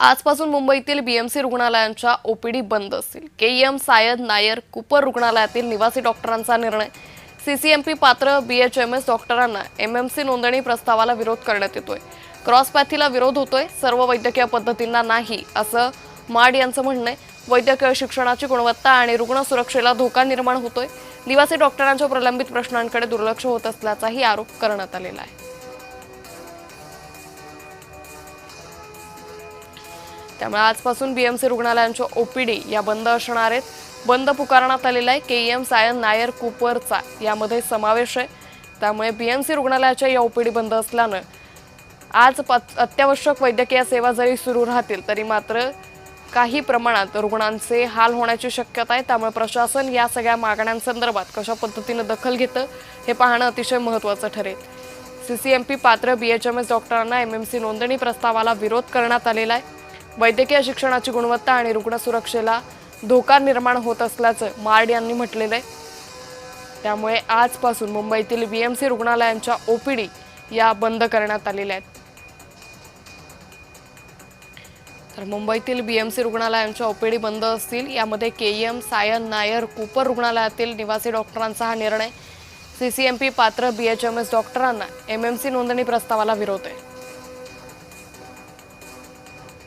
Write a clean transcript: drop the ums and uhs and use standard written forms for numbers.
आजपासून मुंबईतील बीएमसी रुग्णालयांच्या ओपीडी बंद असतील। केईएम सायद नायर कूपर रुग्णालयातील निवासी डॉक्टरांचा निर्णय। सीसीएमपी पात्र बीएचएमएस डॉक्टरांना एमएमसी नोंदणी प्रस्तावाला विरोध करण्यात येतोय। क्रॉसपॅथीला विरोध होतोय, सर्व वैद्यकीय पद्धतींना नाही असं माड यांचं म्हणणं आहे। वैद्यकीय शिक्षणाची गुणवत्ता आणि रुग्ण सुरक्षेला धोका निर्माण होतोय। निवासी डॉक्टरांच्या प्रलंबित प्रश्नांकडे दुर्लक्ष होत असल्याचाही आरोप करण्यात आलेला आहे। त्यामुळे आजपासून बीएमसी रुग्णालयांच्या ओपीडी या बंद असणार आहेत। बंद पुकारण्यात आलेला आहे। केईएम सायन नायर कूपरचा यामध्ये समावेश आहे। त्यामुळे बीएमसी रुग्णालयाच्या या ओपीडी बंद असल्यानं आज अत्यावश्यक वैद्यकीय सेवा जरी सुरू राहतील तरी मात्र काही प्रमाणात रुग्णांचे हाल होण्याची शक्यता आहे। त्यामुळे प्रशासन या सगळ्या मागण्यांसंदर्भात कशा पद्धतीने दखल घेतं हे पाहणं अतिशय महत्त्वाचं ठरेल। सीसीएमपी पात्र बीएचएमएस डॉक्टरांना एमएमसी नोंदणी प्रस्तावाला विरोध करण्यात आलेला आहे। वैद्यकीय शिक्षणाची गुणवत्ता आणि रुग्ण सुरक्षेला धोका निर्माण होत असल्याचं मार्ड यांनी म्हटलेलं आहे। त्यामुळे आजपासून मुंबईतील बीएमसी रुग्णालयांच्या ओपीडी या बंद करण्यात आलेल्या आहेत। तर मुंबईतील बीएमसी रुग्णालयांच्या ओपीडी बंद असतील। यामध्ये केईएम सायन नायर कूपर रुग्णालयातील निवासी डॉक्टरांचा हा निर्णय। सीसीएमपी पात्र बीएचएमएस डॉक्टरांना एमएमसी नोंदणी प्रस्तावाला विरोध आहे।